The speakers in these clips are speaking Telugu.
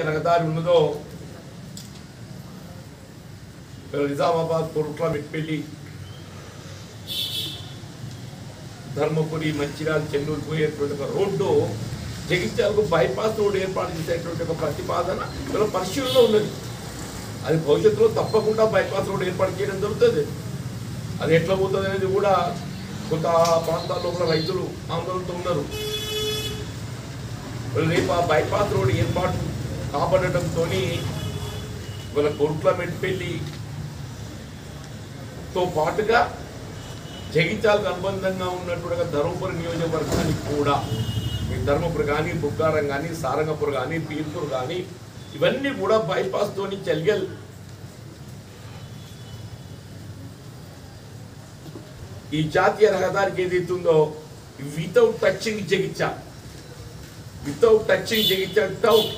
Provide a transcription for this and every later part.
జాతీయ రహదారి ఉన్నదో నిజామాబాద్ కోరుట్ల మెట్పల్లి ధర్మపురి మంచిర్యాల చెన్నూరు పోయేటువంటి ఒక రోడ్డు జగిత్యాలకు బైపాస్ రోడ్ ఏర్పాటు చేసేటువంటి ఒక ప్రతిపాదన ఇలా పరిశీలనలో ఉన్నది. అది భవిష్యత్తులో తప్పకుండా బైపాస్ రోడ్ ఏర్పాటు చేయడం జరుగుతుంది. అది ఎట్లా పోతుంది అనేది కూడా కొంత ప్రాంతాల్లో కూడా రైతులు ఆందోళనతో ఉన్నారు. రేపు ఆ బైపాస్ రోడ్ ఏర్పాటు కాబడటంతో ఇవాళ కోరుట్ల మెట్పల్లితో పాటుగా జగిత్యాలకు అనుబంధంగా ఉన్నటువంటి ధర్మపురి నియోజకవర్గానికి కూడా ధర్మపురి కానీ, బుగ్గారం కానీ, సారంగపూర్ కానీ, పీర్పూర్ కానీ ఇవన్నీ కూడా బైపాస్తో చెల్గల్ ఈ జాతీయ రహదారికి ఏదైతుందో వితౌట్ టచింగ్ జగిత్యాల టౌట్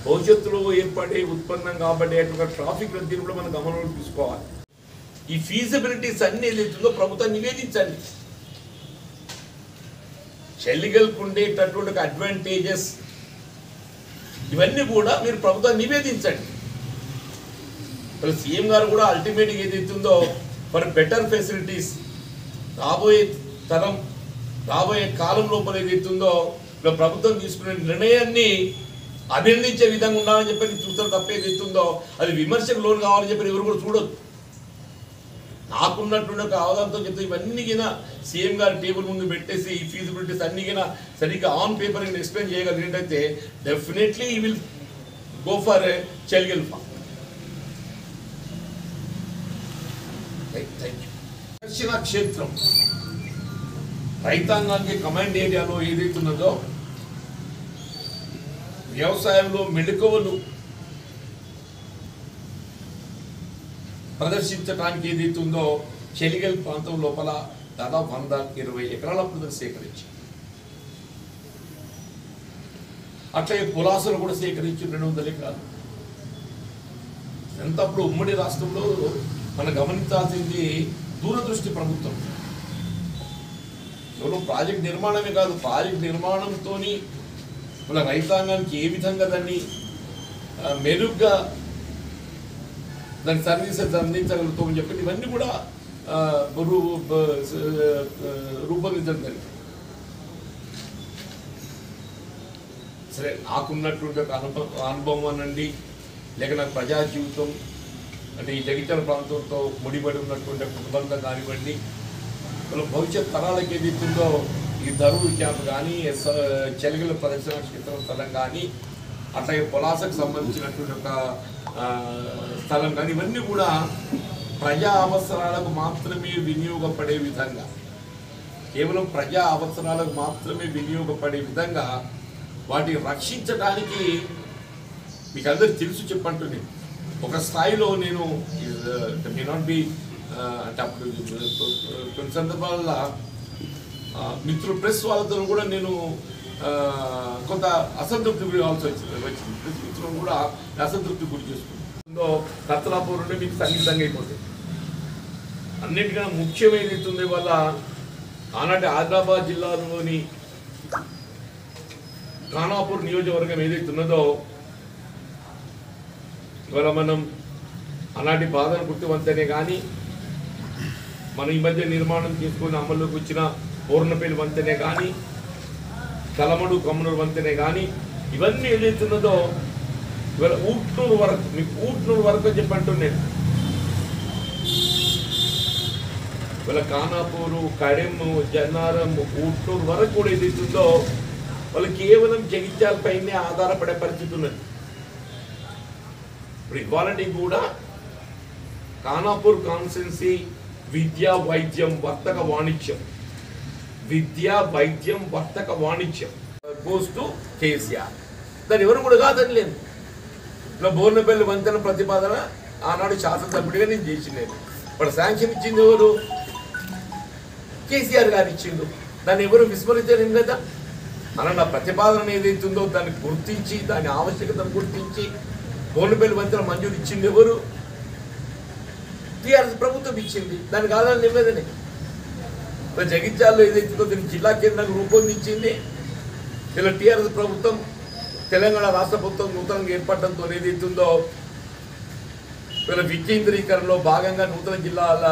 భవిష్యత్తులో ఏర్పడే ఉత్పన్నం కాబట్టే ట్రాఫిక్ రద్దీని కూడా మనం గమనంలో తీసుకోవాలి. ఈ ఫీజిబిలిటీస్ అన్ని ఏదైతుందో ప్రభుత్వం నివేదించండి. చెల్లిగల్కు ఉండేటటువంటి అడ్వాంటేజెస్ ఇవన్నీ కూడా మీరు ప్రభుత్వం నివేదించండి. మరి సీఎం గారు కూడా అల్టిమేట్గా ఏదైతుందో మరి బెటర్ ఫెసిలిటీస్ రాబోయే కాలం లోపల ఏదైతుందో ప్రభుత్వం తీసుకునే నిర్ణయాన్ని అభినందించే విధంగా ఉండాలని చెప్పి చూస్తారు తప్ప ఏదైతుందో అది విమర్శకు లోన్ కావాలని చెప్పి ఎవరు కూడా చూడదు. నాకున్నటువంటి ఒక అవగాహనతో చెప్తే ఇవన్నీ కింద సీఎం గారి టేబుల్ ముందు పెట్టేసి ఈ ఫీజిబిలిటీస్ అన్ని కింద సరిగ్గా ఆన్ పేపర్ ఎక్స్ప్లెయిన్ చేయగలిగినట్టయితే డెఫినెట్లీ ఈ విల్ గో ఫర్ చెల్గల్ ఫామ్. దక్షిణ క్షేత్రం రైతాంగానికి కమాండ్ ఏరియాలో ఏదైతున్నదో వ్యవసాయంలో మెళకువలు ప్రదర్శించడానికి ఏదైతుందో చెలిగల్ ప్రాంతం లోపల దాదాపు 120 ఎకరాల ప్రజలు సేకరించి అట్లే పులాసలు కూడా సేకరించి 200 ఎకరాలు. ఎంతప్పుడు ఉమ్మడి రాష్ట్రంలో మనం గమనించాల్సింది దూరదృష్టి ప్రభుత్వం. కేవలం ప్రాజెక్ట్ నిర్మాణమే కాదు, ప్రాజెక్ట్ నిర్మాణంతో మన రైతాంగానికి ఏ విధంగా దాన్ని మెరుగ్గా దాని సర్వీసెస్ అందించగలుగుతామని చెప్పి ఇవన్నీ కూడా రూపొందించడం జరిగింది. సరే, నాకున్నటువంటి ఒక అనుభవం అనండి, లేక నాకు ప్రజా జీవితం అంటే ఈ జగిత్యాల ప్రాంతంతో ముడిపడి ఉన్నటువంటి అనుబంధం కానివ్వండి, భవిష్యత్ తరాలకు ఏదైతుందో ఈ ధరువు క్యాంప్ కానీ, చెలగల ప్రదర్శన క్షేత్రం స్థలం కానీ, అట్లాగే పొలాసకు సంబంధించినటువంటి ఒక స్థలం కానీ ఇవన్నీ కూడా ప్రజా అవసరాలకు మాత్రమే వినియోగపడే విధంగా, కేవలం ప్రజా అవసరాలకు మాత్రమే వినియోగపడే విధంగా వాటిని రక్షించడానికి మీకు అందరు తెలుసు చెప్పంటుంది. ఒక స్థాయిలో నేను మే నాట్ బి అంటే అప్పుడు కొన్ని సందర్భాల్లో మిత్రులు ప్రెస్ వాళ్ళతో కూడా నేను కొంత అసంతృప్తి గురి కావాల్సి వచ్చింది. ప్రెస్ మిత్రులను కూడా అసంతృప్తి గురి చేసుకుంటుందో కత్తలాపూర్ నుండి మీకు సంగీతంగా అయిపోతుంది. అన్నిటికన్నా ముఖ్యమైనది వల్ల ఆనాటి ఆదిలాబాద్ జిల్లాలోని ఖానాపూర్ నియోజకవర్గం ఏదైతున్నదో ఇవాళ మనం ఆనాటి బాధను గుర్తువంతనే కానీ, మనం ఈ మధ్య నిర్మాణం చేసుకుని అమల్లోకి వచ్చిన పూర్ణపల్లి వంతెనే కానీ, కలమడు కమ్మనూరు వంతెనే కానీ ఇవన్నీ ఏదైతున్నదో ఇవాళ ఊట్నూరు వరకు, మీకు ఊట్నూరు వరకు అని చెప్పంటున్నాను. ఇవాళ ఖానాపూరు, కడెము, జన్నారం, ఊట్నూరు వరకు కూడా ఏదైతుందో వాళ్ళు కేవలం జగిత్యాలపైనే ఆధారపడే పరిస్థితి ఉన్నది. ఇప్పుడు ఇవాళ కూడా ఖానాపూర్ కాన్స్టిట్యున్సీ విద్యా, వైద్యం, వర్తక, వాణిజ్యం, విద్యా, వైద్యం, వర్తక, వాణిజ్యం గోస్ టు కేసీఆర్. దాన్ని ఎవరు కూడా కాదని లేదు. ఇలా బోర్నపల్లి వంతెన ప్రతిపాదన ఆనాడు శాసనసభ్యుడిగా నేను చేసినాను. ఇప్పుడు శాంక్షన్ ఇచ్చింది ఎవరు? కేసీఆర్ గారు ఇచ్చిండు. దాన్ని ఎవరు విస్మరించలేం కదా. అలా నా ప్రతిపాదన ఏదైతుందో దాన్ని గుర్తించి, దాని ఆవశ్యకతను గుర్తించి బోర్నపల్లి వంతెన మంజూరు ఇచ్చింది ఎవరు? టీఆర్ఎస్ ప్రభుత్వం ఇచ్చింది. దానికి ఆధారం ఇవ్వదని జగిత్యాలలో ఏదైతుందో దీన్ని జిల్లా కేంద్రంగా రూపొందించింది ఇలా టీఆర్ఎస్ ప్రభుత్వం. తెలంగాణ రాష్ట్ర ప్రభుత్వం నూతనంగా ఏర్పడడంతో ఏదైతుందో వీళ్ళ వికేంద్రీకరణలో భాగంగా నూతన జిల్లాల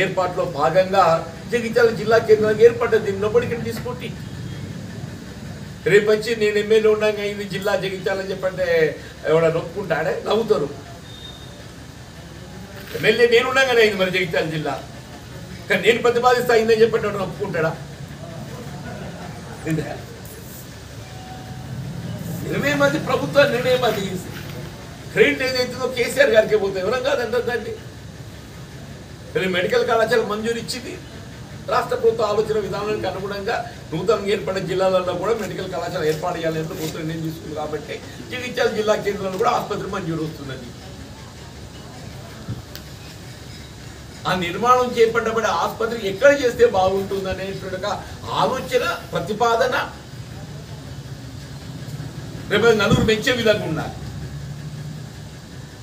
ఏర్పాటులో భాగంగా జగిత్యాల జిల్లా కేంద్రానికి ఏర్పడ్డది. Nobody can dispute it. రేపు వచ్చి నేను ఎమ్మెల్యే ఉండగా ఇది జిల్లా జగిత్యాలని చెప్పంటే ఎవడ నొప్పుకుంటాడే, నవ్వుతారు. ఎమ్మెల్యే నేను ఉండగానే అయింది మరి జగిత్యాల జిల్లా, కానీ నేను ప్రతిపాదిస్తా అయిందని చెప్పంటే ఎవడ నొప్పుకుంటాడా? 20 మంది ప్రభుత్వ నిర్ణయం, అది క్రెడిట్ ఏదైతుందో కేసీఆర్ గారికి పోతాయి, ఎవరం కాదంటారు దాన్ని. మెడికల్ కళాశాల మంజూరు ఇచ్చింది రాష్ట్ర ప్రభుత్వ ఆలోచన విధానానికి అనుగుణంగా నూతనంగా ఏర్పడిన జిల్లాలలో కూడా మెడికల్ కళాశాల ఏర్పాటు చేయాలని ప్రభుత్వం నిర్ణయం తీసుకుంది. కాబట్టి జగిత్యాల జిల్లా కేంద్రంలో కూడా ఆసుపత్రి మంజూరు వస్తుందండి. ఆ నిర్మాణం చేపట్టబడే ఆసుపత్రి ఎక్కడ చేస్తే బాగుంటుంది అనేటువంటి ఆలోచన, ప్రతిపాదన రేపు నలుగురు మెచ్చే విధంగా ఉండాలి.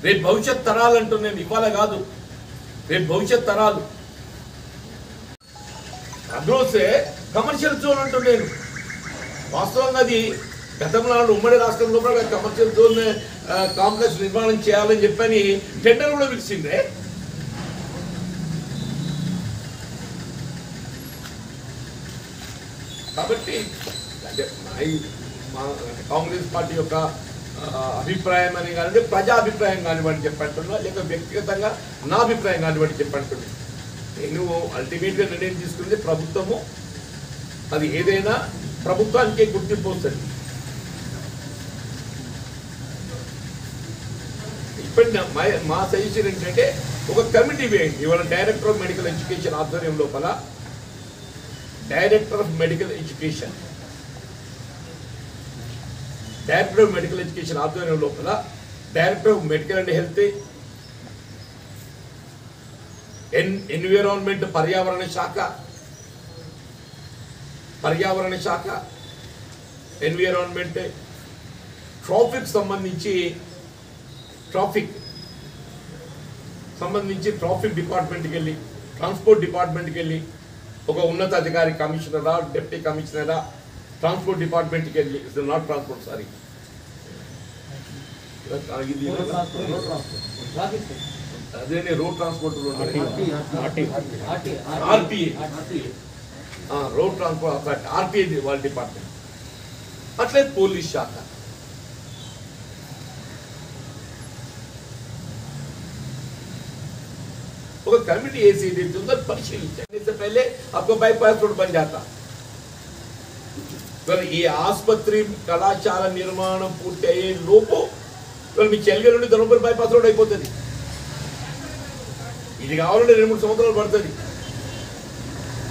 రేపు భవిష్యత్ తరాలు అంటున్నాను, ఇవాళ కాదు, రేపు భవిష్యత్ తరాలు. అందులోసే కమర్షియల్ జోన్ అంటున్నాను. వాస్తవంగా అది గతంలో ఉమ్మడి రాష్ట్రంలో కూడా కమర్షియల్ జోన్ కాంప్లెక్స్ నిర్మాణం చేయాలని చెప్పని టెండర్ కూడా పిలిచిందే. కాబట్టి అంటే మా కాంగ్రెస్ పార్టీ యొక్క అభిప్రాయం అని కానివ్వండి, ప్రజా అభిప్రాయం కానివ్వండి చెప్పంటున్నా, లేక వ్యక్తిగతంగా నా అభిప్రాయం కానివ్వండి చెప్పంటున్నా, నేను అల్టిమేట్గా నిర్ణయం తీసుకునేది ప్రభుత్వము. అది ఏదైనా ప్రభుత్వానికే గుర్తింపు వస్తుంది. ఇప్పుడు మా సజెషన్ ఏంటంటే ఒక కమిటీ వేయండి. ఇవాళ డైరెక్టర్ ఆఫ్ మెడికల్ ఎడ్యుకేషన్ ఆధ్వర్యం లోపల డైరెక్టర్ ఆఫ్ మెడికల్ ఎడ్యుకేషన్ ఆధ్వర్యం లోపల director of medical and health, environment పర్యావరణ శాఖ, ఎన్విరాన్మెంట్, ట్రాఫిక్ సంబంధించి డిపార్ట్మెంట్కి వెళ్ళి, ట్రాన్స్పోర్ట్ డిపార్ట్మెంట్కి వెళ్ళి ఒక ఉన్నత అధికారి, కమిషనరా, డిప్యూటీ కమిషనరా, ట్రాన్స్పోర్ట్ డిపార్ట్మెంట్కి వెళ్ళి, నాట్ ట్రాన్స్పోర్ట్ సారీ అదే road transport, road transport RTA వాళ్ళ డిపార్ట్మెంట్, అట్లే పోలీస్ శాఖ, ఒక कमेटी ऐसी परिशीलिंचा से पहले आपको बाईपास रोड बन जाता। ఈ ఆసుపత్రి కళాశాల నిర్మాణం పూర్తి అయ్యే లోపు మీ చెల్లి నుండి ధర్మపురి బైపాస్ రోడ్ అయిపోతుంది. ఇది కావాలంటే 2-3 సంవత్సరాలు పడుతుంది.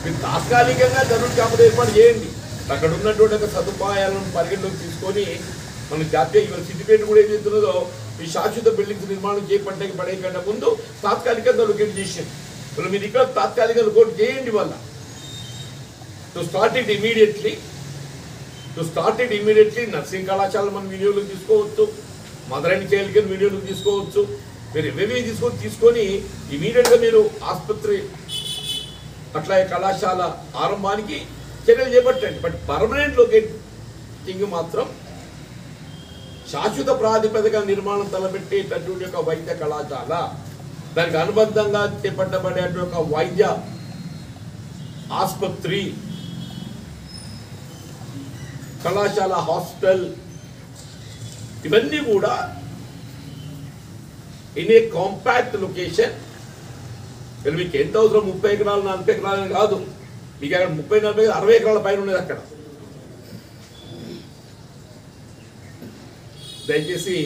మీరు తాత్కాలికంగా ధనుడు క్యాంపులు ఏర్పాటు చేయండి. అక్కడ ఉన్నటువంటి సదుపాయాలను పరిగణలోకి తీసుకొని మన జాతీయ సిద్దిపేట కూడా ఏం చేస్తున్నదో ఈ శాశ్వత బిల్డింగ్స్ నిర్మాణం చేపట్టడానికి పడే కన్నా ముందు తాత్కాలికంగా లొకేట్ చేసేది. మీరు ఇక్కడ తాత్కాలికంగా లొకేట్ చేయండి. వల్ల to start it immediately nursing కళాశాల మనం వినియోగం తీసుకోవచ్చు, మదర్ అండ్ చైల్డ్ కేర్ వినియోగం తీసుకోవచ్చు. మీరు ఇవేవి తీసుకొని ఇమీడియట్గా మీరు ఆసుపత్రి అట్లా కళాశాల ఆరంభానికి చర్యలు చేపట్టండి. బట్ పర్మనెంట్ లొకేటింగ్ మాత్రం శాశ్వత ప్రాతిపదిక నిర్మాణం తలపెట్టేటటువంటి ఒక వైద్య కళాశాల, దానికి అనుబంధంగా చేపట్టబడేటువంటి ఒక వైద్య ఆసుపత్రి, కళాశాల, హాస్పిటల్, ఇవన్నీ కూడా ఇన్ ఏ కాంపాక్ట్ లొకేషన్. మీకు ఎంత అవసరం 30 ఎకరాలు 40 ఎకరాలు కాదు, మీకు అక్కడ 30-40 60 ఎకరాల పైన ఉండేది. అక్కడ దయచేసి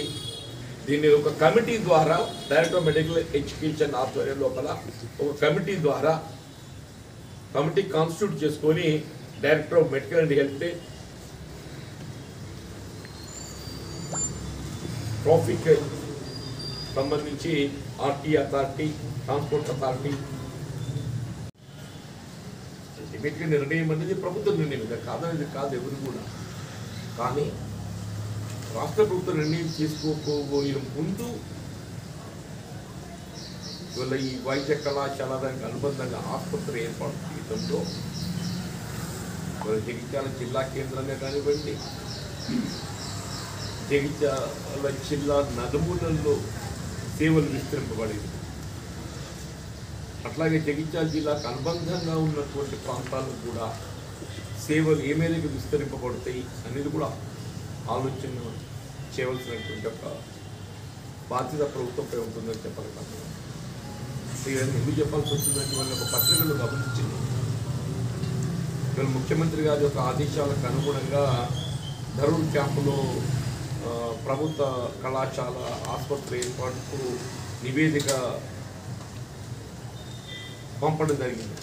దీన్ని ఒక కమిటీ ద్వారా, డైరెక్టర్ ఆఫ్ మెడికల్ ఎడ్యుకేషన్ ఆధ్వర్యం లోపల ఒక కమిటీ ద్వారా కమిటీ కాన్స్టిట్యూట్ చేసుకొని director of medical and health, traffic సంబంధించి ఆర్టీ అథారిటీ, ట్రాన్స్పోర్ట్ అథారిటీ, అల్టిమేట్గా నిర్ణయం అనేది ప్రభుత్వం నిర్ణయం కాదనేది కాదు ఎవరు కూడా. కానీ రాష్ట్ర ప్రభుత్వం నిర్ణయం చేసుకోబోయే ముందు ఇవాళ ఈ వైద్య కళాశాల దానికి అనుబంధంగా ఆసుపత్రి ఏర్పాటు చేయడంలో జగిత్యాల జిల్లా కేంద్రంగా కానివ్వండి, జగిత్యాల జిల్లా నలుమూలల్లో సేవలు విస్తరింపబడింది. అట్లాగే జగిత్యాల జిల్లాకు అనుబంధంగా ఉన్నటువంటి ప్రాంతాలకు కూడా సేవలు ఏ మేరకు విస్తరింపబడతాయి అనేది కూడా ఆలోచన చేయవలసినటువంటి ఒక బాధ్యత ప్రభుత్వంపై ఉంటుందని చెప్పగలుగుతాను. ఇవన్నీ ఎందుకు చెప్పాల్సి వస్తుందంటే వాళ్ళ ఒక పత్రికలు గమనించింది. ఇవాళ ముఖ్యమంత్రి గారి యొక్క ఆదేశాలకు అనుగుణంగా ధరూర్ క్యాంపులో ప్రభుత్వ కళాశాల ఆసుపత్రి ఏర్పాటుకు నివేదిక పంపడం జరిగింది.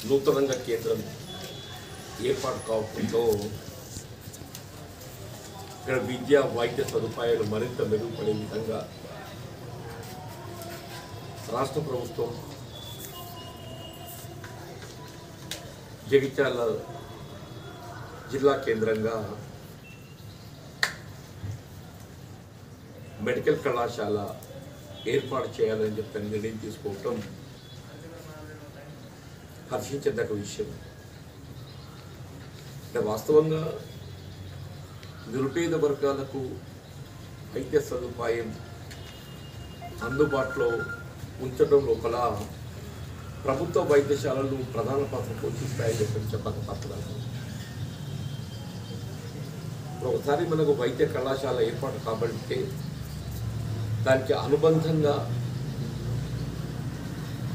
నూతనంగా కేంద్రం ఏర్పాటు కావడంతో ఇక్కడ విద్యా వైద్య సదుపాయాలు మరింత మెరుగుపడే విధంగా రాష్ట్ర ప్రభుత్వం జగిత్యాల జిల్లా కేంద్రంగా మెడికల్ కళాశాల ఏర్పాటు చేయాలని చెప్పి నిర్ణయం తీసుకోవటం హర్షించదగ్గ విషయం. అంటే వాస్తవంగా నిరుపేద వర్గాలకు వైద్య సదుపాయం అందుబాటులో ఉంచడం లోపల ప్రభుత్వ వైద్యశాలలు ప్రధాన పాత్ర పోషిస్తాయని చెప్పక తప్పదు. ఒకసారి మనకు వైద్య కళాశాల ఏర్పాటు కాబట్టి దానికి అనుబంధంగా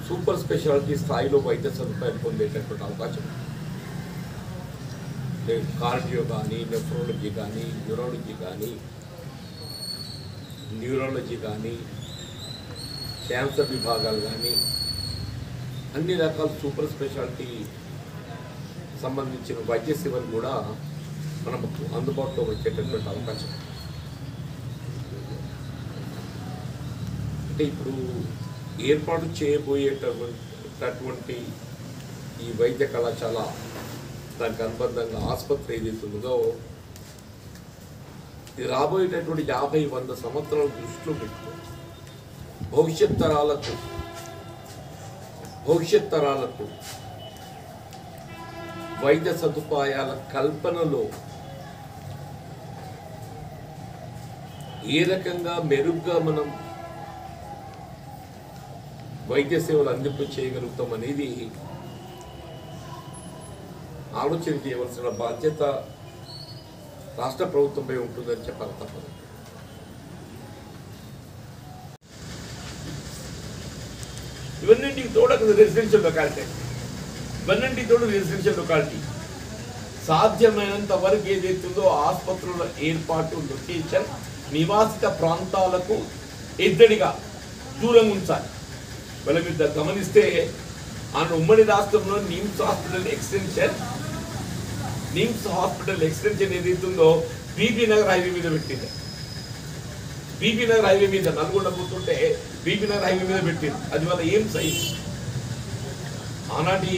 సూపర్ స్పెషాలిటీ స్థాయిలో వైద్య సదుపాయం పొందేటటువంటి అవకాశం కార్డియో కానీ, నెఫ్రాలజీ కానీ, న్యూరాలజీ కానీ, క్యాన్సర్ విభాగాలు కానీ అన్ని రకాల సూపర్ స్పెషాలిటీ సంబంధించిన వైద్య సేవలు కూడా మనకు అందుబాటులో వచ్చేటటువంటి అవకాశం. అంటే ఇప్పుడు ఏర్పాటు చేయబోయేటటువంటి ఈ వైద్య కళాశాల దానికి అనుబంధంగా ఆసుపత్రి ఏదైతే ఉందో ఇది రాబోయేటటువంటి 50-100 సంవత్సరాల దృష్టిలో పెట్టుకో భవిష్యత్ తరాలకు వైద్య సదుపాయాల కల్పనలో ఏ రకంగా మెరుగ్గా మనం వైద్య సేవలు అందింపు చేయగలుగుతాం అనేది ఆలోచన చేయవలసిన బాధ్యత రాష్ట్ర ప్రభుత్వంపై ఉంటుందని చెప్పాలి తప్పదు. ఇవన్నింటికి తోడు రెసిడెన్షియల్ లొకాలిటీ సాధ్యమైనంత వరకు ఏదైతుందో ఆసుపత్రుల ఏర్పాటు లొకేషన్ నివాసిత ప్రాంతాలకు ఎద్దడిగా దూరంగా ఉంచాలి. వాళ్ళ మీరు గమనిస్తే ఆ ఉమ్మడి రాష్ట్రంలో నిమ్స్ హాస్పిటల్ ఎక్స్టెన్షన్ ఏదైతుందో బీబీ నగర్ హైవే మీద పెట్టింది. బీబీ నగర్ హైవే మీద నల్గొండ పోతుంటే బీబీ నగర్ హైవే మీద పెట్టింది. అది వాళ్ళ ఏం సైజ్ ఆనాటి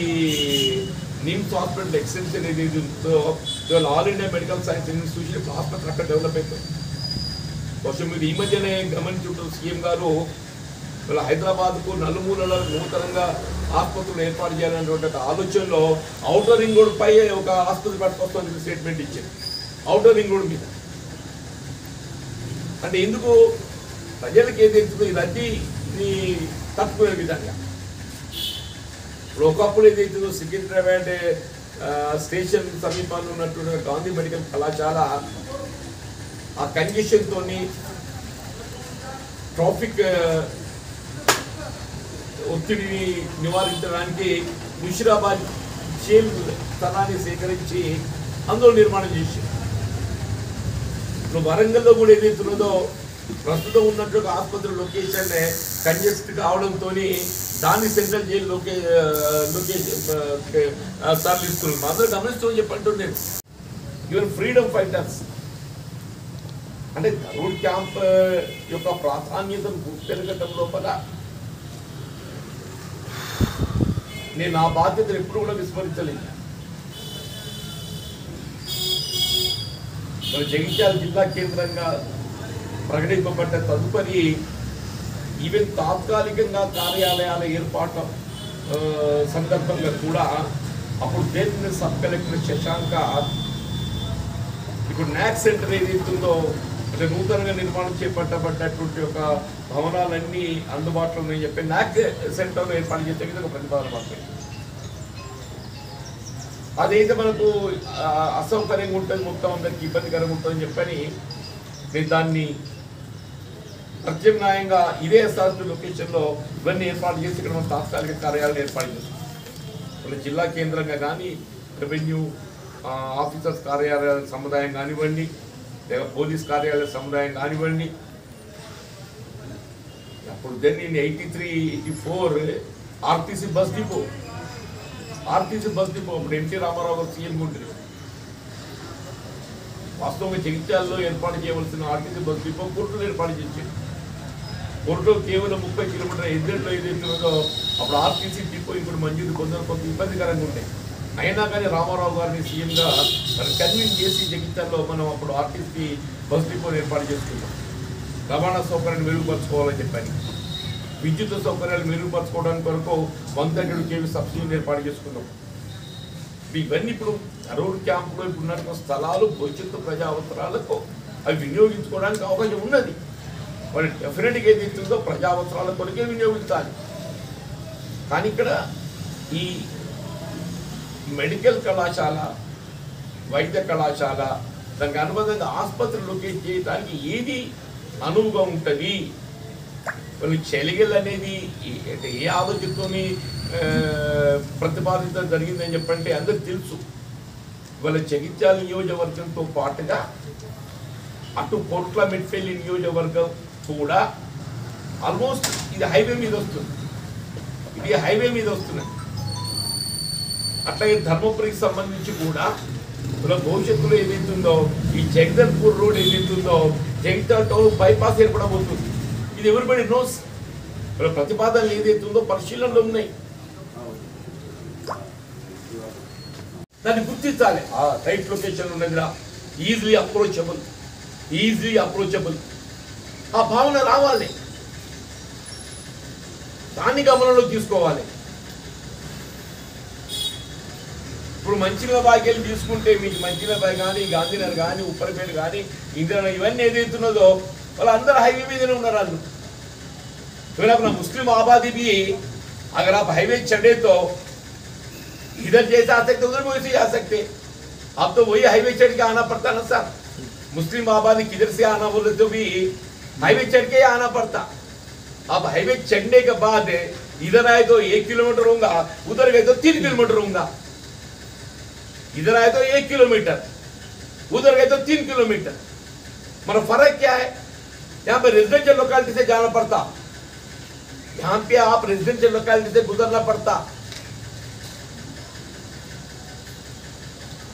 నిమ్స్ హాస్పిటల్ ఎక్స్టెన్షన్ ఏదైతే ఉందో ఇవాళ all India medical science institution hospital అక్కడ డెవలప్ అవుతుంది. కొంచెం మీరు ఈ మధ్యనే గమనించుంటారు సీఎం గారు ఇలా హైదరాబాద్కు నలుమూలలో నూతనంగా ఆసుపత్రులు ఏర్పాటు చేయాలనేటువంటి ఆలోచనలో ఔటర్ రింగ్ రోడ్ పై ఒక ఆసుపత్రి పట్టుకొస్తుంది స్టేట్మెంట్ ఇచ్చింది. ఔటర్ రింగ్ రోడ్ మీద అంటే ఎందుకు ప్రజలకు ఏదైతుందో ఈ రద్దీని తట్టుకునే విధంగా. ఇప్పుడు ఒకప్పుడు ఏదైతుందో సికింద్రాబాద్ స్టేషన్ సమీపంలో ఉన్నటువంటి గాంధీ మెడికల్ కళాశాల ఆ కంజెషన్తో ట్రాఫిక్ ఒత్తిడిని నివారించడానికి ముషిరాబాద్ జైలు స్థలాన్ని సేకరించి అందులో నిర్మాణం చేసింది. ఇప్పుడు వరంగల్లో కూడా ఏదైతున్నదో ప్రస్తుతం ఉన్నటువంటి ఆసుపత్రి లొకేషన్ కంజెస్ట్ కావడంతో దాన్ని సెంట్రల్ జైలు తరలిస్తున్నారు. అందరూ గమనిస్తూ చెప్పంటున్నాను నేను. ఈవెన్ ఫ్రీడమ్ ఫైటర్స్ అంటే ధరూర్ క్యాంప్ యొక్క ప్రాధాన్యతను గుర్తెరగటం లోపల నేను ఆ బాధ్యతను ఎప్పుడు కూడా విస్మరించలేదు. మరి జగిత్యాల జిల్లా కేంద్రంగా ప్రకటింపబడ్డ తదుపరి ఈవెన్ తాత్కాలికంగా కార్యాలయాల ఏర్పాటు సందర్భంగా కూడా అప్పుడు దేని సబ్ కలెక్టర్ శశాంక ఇప్పుడు న్యాక్ సెంటర్ ఏదైతుందో అంటే నూతనంగా నిర్మాణం చేపట్టబడ్డటువంటి ఒక భవనాలన్నీ అందుబాటులో ఉన్నాయని చెప్పి న్యాక్ సెంటర్లో ఏర్పాటు చేసే విధంగా ప్రతిపాదన మాత్రమే. అదైతే మనకు అసౌకర్యంగా ఉంటుంది, మొత్తం అందరికి ఇబ్బందికరంగా ఉంటుందని చెప్పని నేను దాన్ని ప్రత్యామ్నాయంగా ఇదే ఎస్ఆర్పి లొకేషన్లో ఇవన్నీ ఏర్పాటు చేసి ఇక్కడ మన తాత్కాలిక కార్యాలయాలు ఏర్పాటు చేస్తాం. మన జిల్లా కేంద్రంగా కానీ రెవెన్యూ ఆఫీసర్స్ కార్యాలయాల సముదాయం కానివ్వండి, లేదా పోలీస్ కార్యాలయ సముదాయం కానివ్వండి. అప్పుడు then in 83-84 RTC bus depot అప్పుడు ఎన్టీ రామారావు గారు సీఎం ఉంటుంది. వాస్తవంగా జగిత్యాలలో ఏర్పాటు చేయవలసిన ఆర్టీసీ బస్ డిపో కోర్టులో ఏర్పాటు చేసేది. కోర్టులో కేవలం 30 కిలోమీటర్ల ఎద్దెట్లో ఏదైతుందో అప్పుడు ఆర్టీసీ డిపో ఇప్పుడు మంజూరు కొంత ఇబ్బందికరంగా ఉంటాయి. అయినా కానీ రామారావు గారిని సీఎంగా మరి కన్విన్స్ చేసి జగిత్యాలలో మనం అప్పుడు ఆర్టీసీ బస్ డిపోని ఏర్పాటు చేసుకున్నాం. రవాణా సౌకర్యాన్ని మెరుగుపరచుకోవాలని చెప్పాను. విద్యుత్ సౌకర్యాలు మెరుగుపరచుకోవడానికి వరకు 132 kV సబ్సిడీని ఏర్పాటు చేసుకున్నాం. ఇవన్నీ ఇప్పుడు రోడ్ క్యాంపులో ఇప్పుడు ఉన్నటువంటి స్థలాలు భవిష్యత్తు ప్రజా అవసరాలకు అవి వినియోగించుకోవడానికి అవకాశం ఉన్నది. మరి డెఫినెట్గా ఏది ఇస్తుందో ప్రజా అవసరాల కొరకే వినియోగించాలి. కానీ ఇక్కడ ఈ మెడికల్ కళాశాల, వైద్య కళాశాల, దానికి అనుబంధంగా ఆసుపత్రి లొకేట్ చేయడానికి ఏది అనువుగా ఉంటుంది? వాళ్ళు చెలిగల్ అనేది ఏ ఆలోచనతోని ప్రతిపాదించడం జరిగిందని చెప్పంటే అందరికి తెలుసు. వాళ్ళ జగిత్యాల నియోజకవర్గంతో పాటుగా అటు కోట్ల మెట్పల్లి నియోజకవర్గం కూడా ఆల్మోస్ట్ ఇది హైవే మీద వస్తుంది. అట్లాగే ధర్మపురికి సంబంధించి కూడా ఇలా భవిష్యత్తులో ఏదైతుందో ఈ జగదల్పూర్ రోడ్ ఏదైతుందో జగిత్యాల టౌన్ బైపాస్ ఏర్పడబోతుంది. ఇది ఎవరిబడి నోస్. ఇలా ప్రతిపాదనలు ఏదైతుందో పరిశీలనలో ఉన్నాయి. దాన్ని గుర్తించాలి. ఆ రైట్ లొకేషన్ ఉన్నదిరా, ఈజీలీ అప్రోచబుల్ ఆ భావన రావాలి. దాన్ని గమనంలో తీసుకోవాలి. ఇప్పుడు మంచిర్యాల వెళ్ళి తీసుకుంటే మీకు మంచిర్యాల కానీ, గాంధీనగర్ కానీ, ఉప్పరపేట కానీ, ఇందిరా ఇవన్నీ ఏదైతున్నదో వాళ్ళందరూ హైవే మీదనే ఉన్నారు. వాళ్ళు फिर अपना मुस्लिम आबादी भी अगर आप हाईवे चढ़े तो इधर जैसे आ सकते उधर भी वैसे जा सकते. अब तो वही हाईवे चढ़ के आना पड़ता ना सर. मुस्लिम आबादी किधर से आना बोले तो भी हाईवे चढ़ के आना पड़ता. अब हाईवे चढ़ने के बाद इधर आए तो 1 किलोमीटर होगा, उधर गए तो 3 किलोमीटर होगा. इधर आए तो 1 किलोमीटर, उधर गए तो 3 किलोमीटर. मतलब फर्क क्या है? यहाँ पे रेजिडेंशियल लोकेलिटी से जाना पड़ता, यहाँ पे आप रेजिडेंशियल लोकेलिटी से गुजरना पड़ता.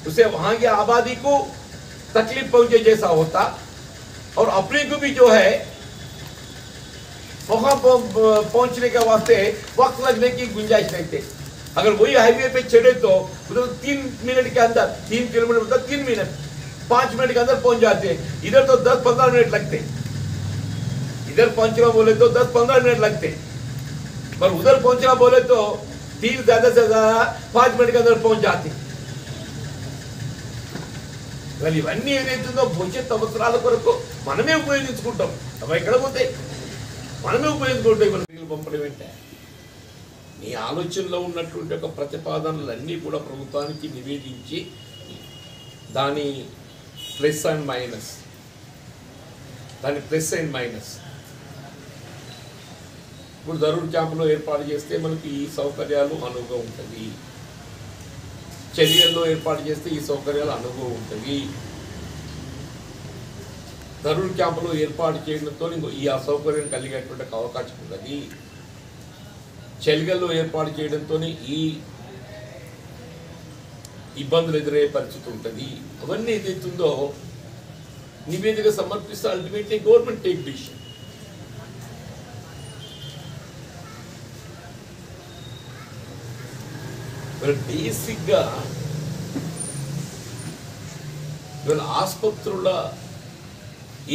उसे वहां की आबादी को तकलीफ पहुंचे जैसा होता और अपने को भी जो है वहां पहुंचने के वास्ते वक्त लगने की गुंजाइश नहीं थे. अगर वही हाईवे पे चढ़े तो उधर 3 मिनट के अंदर 3 किलोमीटर मतलब 3 मिनट 5 मिनट के अंदर पहुंच जाते. इधर तो 10-15 मिनट लगते. इधर पहुंचना बोले तो 10-15 मिनट लगते, पर उधर पहुंचना बोले तो 3 ज्यादा से ज्यादा 5 मिनट के अंदर पहुंच जाते. ఇవన్నీ ఏదైతుందో భవిష్యత్ అవసరాల కొరకు మనమే ఉపయోగించుకుంటాం. అవి ఎక్కడ పోతాయి? మనమే ఉపయోగించుకుంటాం. ఇవన్నీ పంపడం ఏంటే నీ ఆలోచనలో ఉన్నటువంటి ఒక ప్రతిపాదనలన్నీ కూడా ప్రభుత్వానికి నివేదించి దాని ప్లస్ అండ్ మైనస్ ఇప్పుడు దరూర్ క్యాంపులో ఏర్పాటు చేస్తే మనకి ఈ సౌకర్యాలు అనువుగా ఉంటుంది. చర్యల్లో ఏర్పాటు చేస్తే ఈ సౌకర్యాలు అనువుగా ఉంటుంది. దరూర్ క్యాంపులో ఏర్పాటు చేయడంతో ఈ అసౌకర్యం కలిగేటువంటి అవకాశం ఉన్నది. చెలిగల్లో ఏర్పాటు చేయడంతో ఈ ఇబ్బందులు ఎదురయ్యే పరిస్థితి ఉంటుంది. అవన్నీ ఏదైతుందో నివేదిక సమర్పిస్తే అల్టిమేట్లీ గవర్నమెంట్ టేక్ డిసిషన్. బేసిక్గా ఇవాళ ఆసుపత్రుల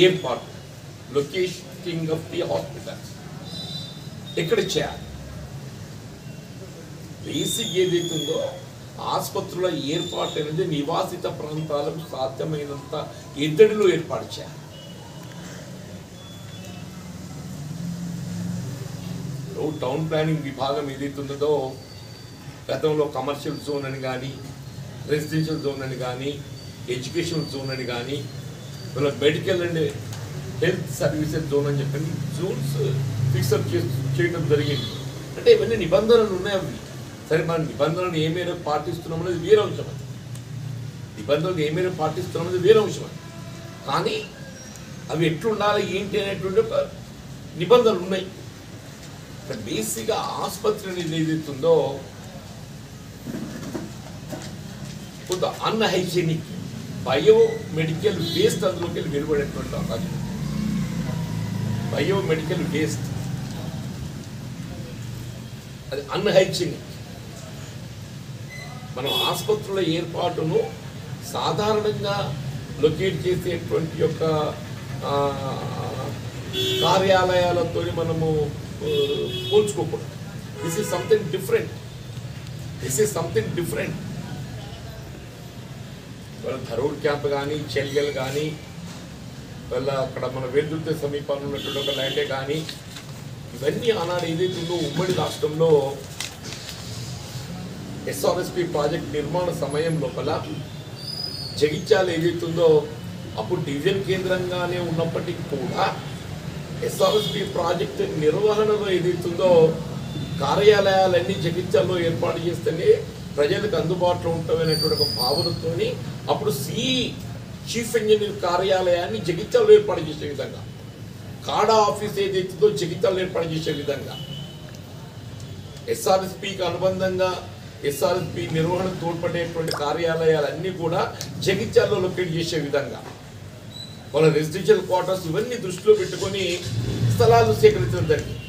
ఏర్పాటు, లొకేషనింగ్ ఆఫ్ ది హాస్పిటల్స్ ఎక్కడ చేయాలి? బేసిక్ ఏదైతుందో ఆసుపత్రుల ఏర్పాటు అనేది నివాసిత ప్రాంతాలకు సాధ్యమైనంత ఎద్దడిలో ఏర్పాటు చేయాలి. టౌన్ ప్లానింగ్ విభాగం ఏదైతుందో గతంలో కమర్షియల్ జోన్ అని కానీ, రెసిడెన్షియల్ జోన్ అని కానీ, ఎడ్యుకేషనల్ జోన్ అని కానీ, ఇలా medical and health services zone అని చెప్పి జోన్స్ ఫిక్సప్ చేయడం జరిగింది. అంటే ఇవన్నీ నిబంధనలు ఉన్నాయి. అవి సరే, మన నిబంధనలు ఏ మేరకు పాటిస్తున్నాం అనేది వేరే అంశం. అది నిబంధనలు ఏ మేరకు పాటిస్తున్నాం అనేది వేరే అంశం. కానీ అవి ఎట్లుండాలి ఏంటి అనేటువంటి ఒక నిబంధనలు ఉన్నాయి. బేసిక్గా ఆసుపత్రి అనేది ఏదైతుందో కొంత అన్హైజీనిక్ బయోమెడికల్ వేస్ట్ అందులోకి వెళ్ళి వెలువడేటువంటి అవకాశం. బయోమెడికల్ వేస్ట్ అది అన్హైజీనిక్. మనం ఆసుపత్రుల ఏర్పాటును సాధారణంగా లొకేట్ చేసేటువంటి యొక్క కార్యాలయాలతో మనము పోల్చుకోకూడదు. This is something different. వాళ్ళ ధరూర్ క్యాంప్ కానీ, చెల్గల్ కానీ, వాళ్ళ అక్కడ మన వెల్దుర్తి సమీపంలో ఉన్నటువంటి ఒక ల్యాండే కానీ, ఇవన్నీ ఆనాడు ఏదైతుందో ఉమ్మడి రాష్ట్రంలో ఎస్ఆర్ఎస్పి ప్రాజెక్ట్ నిర్మాణ సమయం లోపల జగిత్యాల ఏదైతుందో అప్పుడు డివిజన్ కేంద్రంగానే ఉన్నప్పటికీ కూడా ఎస్ఆర్ఎస్పి ప్రాజెక్టు నిర్వహణలో ఏదైతుందో కార్యాలయాలన్నీ జగిత్యాల్లో ఏర్పాటు చేస్తేనే ప్రజలకు అందుబాటులో ఉంటామనేటువంటి ఒక భావనతో అప్పుడు చీఫ్ ఇంజనీర్ కార్యాలయాన్ని జగిత్యాల్లో ఏర్పాటు చేసే విధంగా, కాడా ఆఫీస్ ఏదైతుందో జగిత్యాల్లో ఏర్పాటు చేసే విధంగా, ఎస్ఆర్ఎస్పికి అనుబంధంగా ఎస్ఆర్ఎస్పి నిర్వహణ తోడ్పడేటువంటి కార్యాలయాలన్నీ కూడా జగిత్యాల్లో లొకేట్ చేసే విధంగా, వాళ్ళ రెసిడెన్షియల్ క్వార్టర్స్ ఇవన్నీ దృష్టిలో పెట్టుకొని స్థలాలు సేకరించడం జరిగింది.